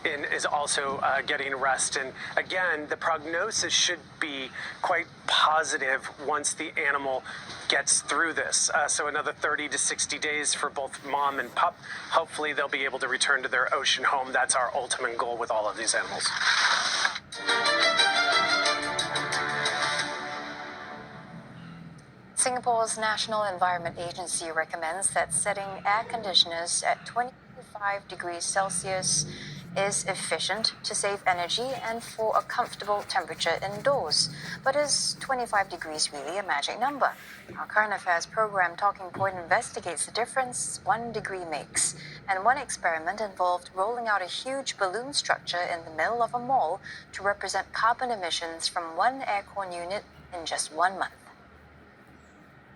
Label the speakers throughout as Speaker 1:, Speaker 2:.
Speaker 1: is also getting rest. And again, the prognosis should be quite positive once the animal gets through this. So another 30 to 60 days for both mom and pup. Hopefully they'll be able to return to their ocean home. That's our ultimate goal with all of these animals.
Speaker 2: Singapore's National Environment Agency recommends that setting air conditioners at 25 degrees Celsius is efficient to save energy and for a comfortable temperature indoors. But is 25 degrees really a magic number? Our current affairs program Talking Point investigates the difference 1 degree makes. And one experiment involved rolling out a huge balloon structure in the middle of a mall to represent carbon emissions from one aircon unit in just 1 month.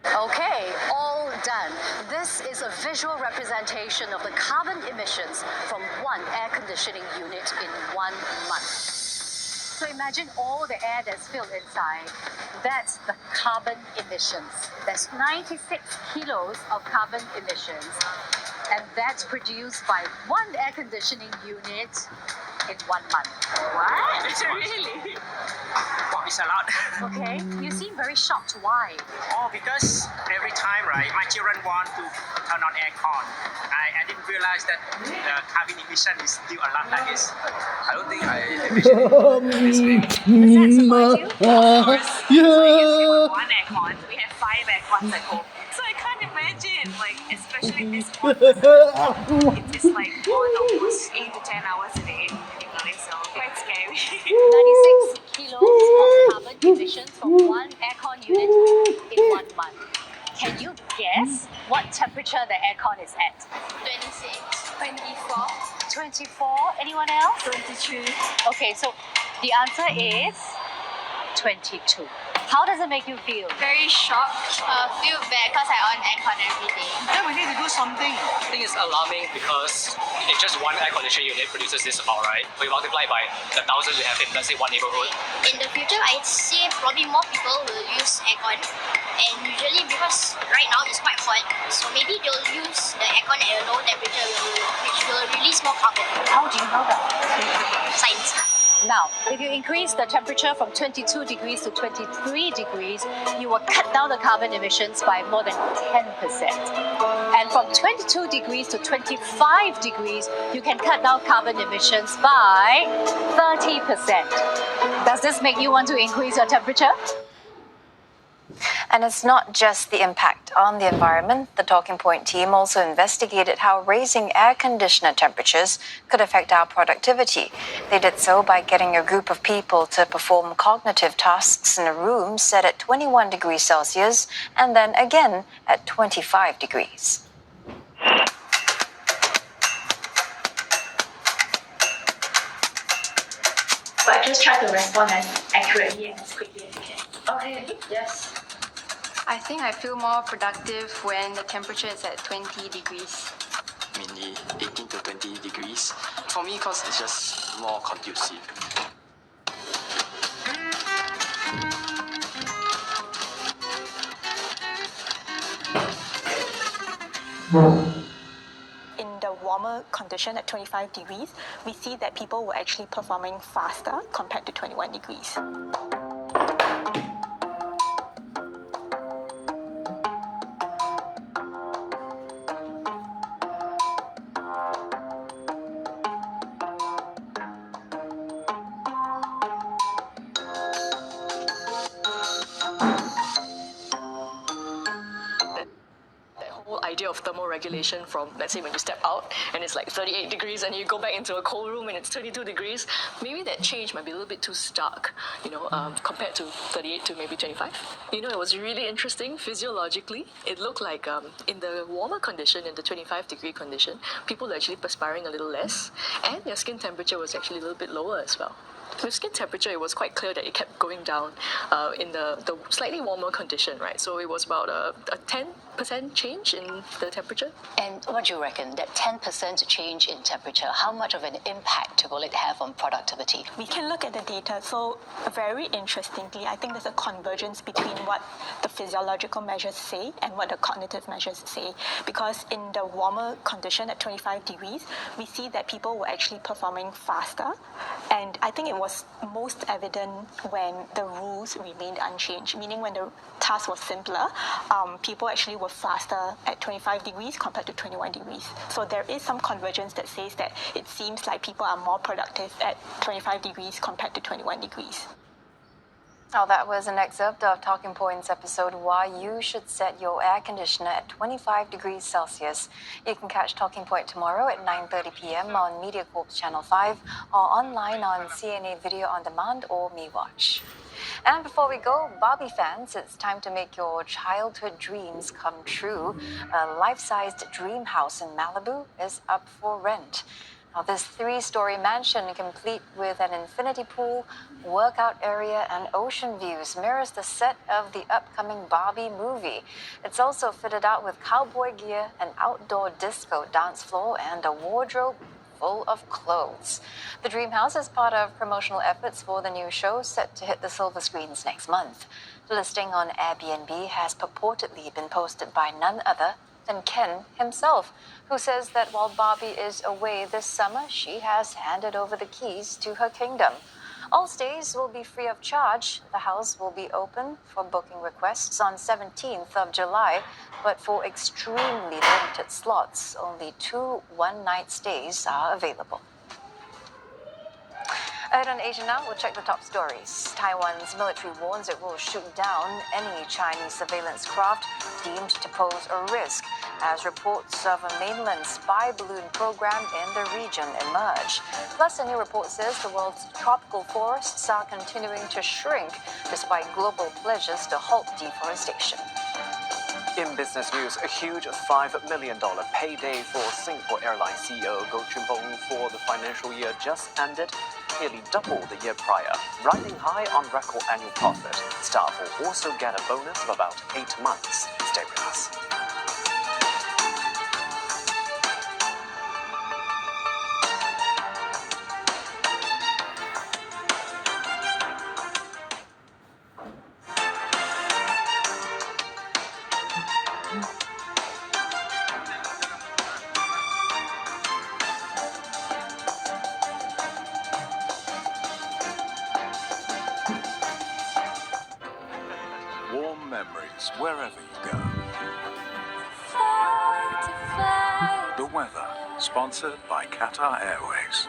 Speaker 3: Okay, all done. This is a visual representation of the carbon emissions from one air conditioning unit in 1 month. So imagine all the air that's filled inside. That's the carbon emissions. That's 96 kilos of carbon emissions. And that's produced by one air conditioning unit in 1 month.
Speaker 4: What? Really? Wow, it's a lot.
Speaker 3: Okay, you seem very shocked. Why?
Speaker 4: Oh, because every time, right, my children want to turn on aircon. I didn't realize that the carbon emission is still a lot like this.
Speaker 5: I don't think I envisioned this big.
Speaker 3: Does that surprise you?
Speaker 4: Of course. So you see one aircon, we have 5 aircons at home. So I can't imagine, like, especially this one. It's like almost 8 to 10 hours a day. So quite scary.
Speaker 3: 96 kilos of carbon emissions from one aircon unit in 1 month. Can you guess what temperature the aircon is at?
Speaker 6: 26, 24,
Speaker 3: 24. Anyone else?
Speaker 6: 22.
Speaker 3: Okay, so the answer is 22. How does it make you feel?
Speaker 6: Very shocked. Feel bad because I on aircon every day.
Speaker 4: Then we need to do something.
Speaker 7: I think it's alarming because if just one air conditioning unit produces this amount, right? We multiply by the thousands we have in, let's say, one neighborhood.
Speaker 6: In the future, I'd say probably more people will use aircon. And usually because right now it's quite hot, so maybe they'll use the aircon at a low temperature which will release more carbon.
Speaker 3: How do you know that?
Speaker 6: Science.
Speaker 3: Now, if you increase the temperature from 22 degrees to 23 degrees, you will cut down the carbon emissions by more than 10%. And from 22 degrees to 25 degrees, you can cut down carbon emissions by 30%. Does this make you want to increase your temperature?
Speaker 2: And it's not just the impact on the environment. The Talking Point team also investigated how raising air conditioner temperatures could affect our productivity. They did so by getting a group of people to perform cognitive tasks in a room set at 21 degrees Celsius and then again at 25 degrees.
Speaker 8: But just try to respond as accurately and as quickly as you can.
Speaker 9: Okay, yes. I think I feel more productive when the temperature is at 20 degrees.
Speaker 5: Mainly 18 to 20 degrees. For me, because it's just more conducive.
Speaker 10: In the warmer condition at 25 degrees, we see that people were actually performing faster compared to 21 degrees.
Speaker 11: Idea of thermoregulation from, let's say, when you step out and it's like 38 degrees and you go back into a cold room and it's 22 degrees, maybe that change might be a little bit too stark, compared to 38 to maybe 25. It was really interesting physiologically. It looked like in the warmer condition, in the 25 degree condition, people are actually perspiring a little less and their skin temperature was actually a little bit lower as well. with skin temperature, it was quite clear that it kept going down in the slightly warmer condition, right? So it was about a 10% change in the temperature.
Speaker 3: And what do you reckon, that 10% change in temperature, how much of an impact will it have on productivity?
Speaker 10: We can look at the data. So very interestingly, I think there's a convergence between what the physiological measures say and what the cognitive measures say. Because in the warmer condition at 25 degrees, we see that people were actually performing faster. And I think it was most evident when the rules remained unchanged, meaning when the task was simpler, people actually were faster at 25 degrees compared to 21 degrees. So there is some convergence that says that it seems like people are more productive at 25 degrees compared to 21 degrees.
Speaker 2: Oh, that was an excerpt of Talking Points episode Why You Should Set Your Air Conditioner at 25 degrees Celsius. You can catch Talking Point tomorrow at 9:30 p.m. on MediaCorp's Channel 5 or online on CNA Video On Demand or MeWatch. And before we go, Barbie fans, it's time to make your childhood dreams come true. A life-sized dream house in Malibu is up for rent. Now, this 3-story mansion, complete with an infinity pool, workout area, and ocean views, mirrors the set of the upcoming Barbie movie. It's also fitted out with cowboy gear, an outdoor disco dance floor, and a wardrobe full of clothes. The dream house is part of promotional efforts for the new show set to hit the silver screens next month. The listing on Airbnb has purportedly been posted by none other than Ken himself, who says that while Barbie is away this summer, she has handed over the keys to her kingdom. All stays will be free of charge. The house will be open for booking requests on 17th of July, but for extremely limited slots, only 2 one-night stays are available. Ahead on Asia Now, we'll check the top stories. Taiwan's military warns it will shoot down any Chinese surveillance craft deemed to pose a risk as reports of a mainland spy balloon program in the region emerge. Plus, a new report says the world's tropical forests are continuing to shrink despite global pledges to halt deforestation.
Speaker 12: In business news, a huge $5 million payday for Singapore Airlines CEO Goh Choon Phong for the financial year just ended, nearly double the year prior, riding high on record annual profit. Staff will also get a bonus of about 8 months. Stay with us.
Speaker 13: Warm memories wherever you go. The weather, sponsored by Qatar Airways.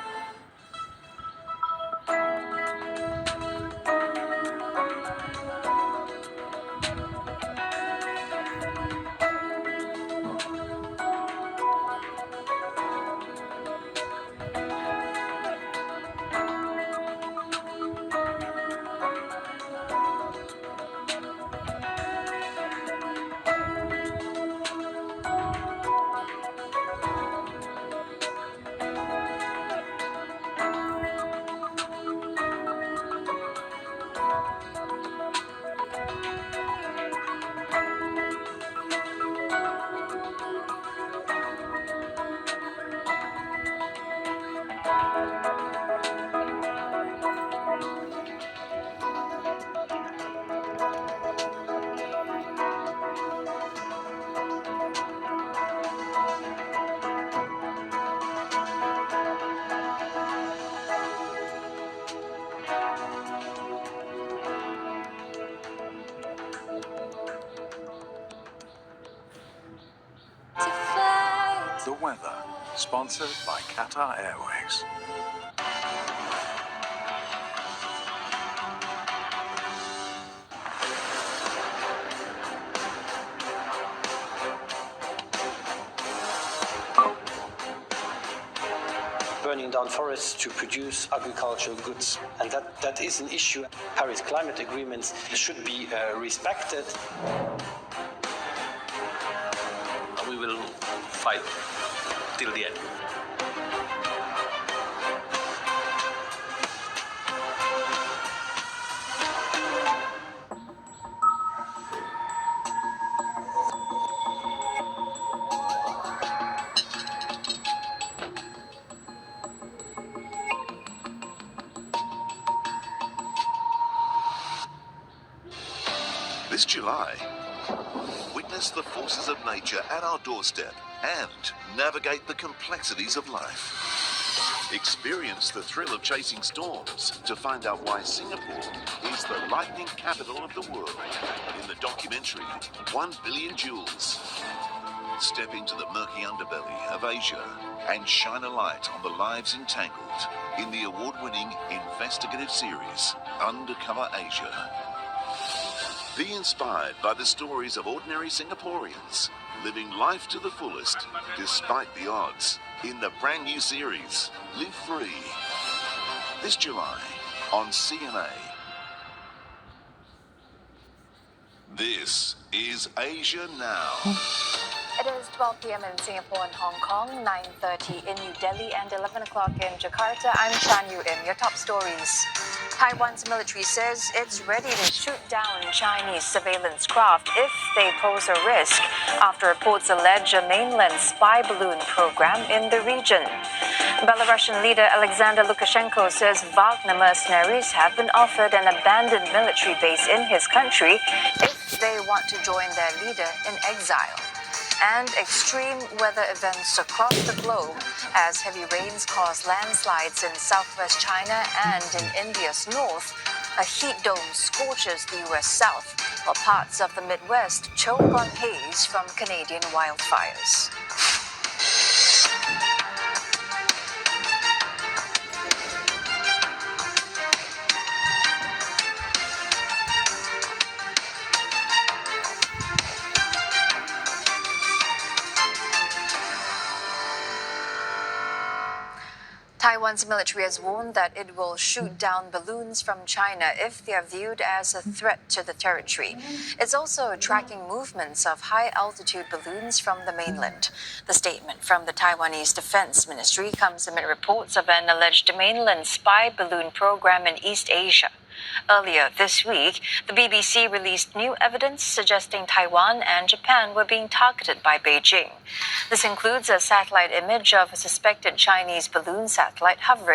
Speaker 13: The weather, sponsored by Qatar Airways.
Speaker 14: Burning down forests to produce agricultural goods. And that is an issue. Paris climate agreements should be respected.
Speaker 15: We will fight till the end.
Speaker 16: This July, witness the forces of nature at our doorstep and navigate the complexities of life. Experience the thrill of chasing storms to find out why Singapore is the lightning capital of the world in the documentary 1 Billion Jewels. Step into the murky underbelly of Asia and shine a light on the lives entangled in the award-winning investigative series Undercover Asia. Be inspired by the stories of ordinary Singaporeans living life to the fullest despite the odds in the brand new series Live Free. This July on CNA. This is Asia Now.
Speaker 2: It is 12 p.m. in Singapore and Hong Kong, 9:30 in New Delhi, and 11 o'clock in Jakarta. I'm Shan Yu Im. Your top stories. Taiwan's military says it's ready to shoot down Chinese surveillance craft if they pose a risk after reports allege a mainland spy balloon program in the region. Belarusian leader Alexander Lukashenko says Wagner mercenaries have been offered an abandoned military base in his country if they want to join their leader in exile. And extreme weather events across the globe as heavy rains cause landslides in southwest China and in India's north. A heat dome scorches the US South, while parts of the Midwest choke on haze from Canadian wildfires. Taiwan's military has warned that it will shoot down balloons from China if they are viewed as a threat to the territory. It's also tracking movements of high-altitude balloons from the mainland. The statement from the Taiwanese Defense Ministry comes amid reports of an alleged mainland spy balloon program in East Asia. Earlier this week, the BBC released new evidence suggesting Taiwan and Japan were being targeted by Beijing. This includes a satellite image of a suspected Chinese balloon satellite hovering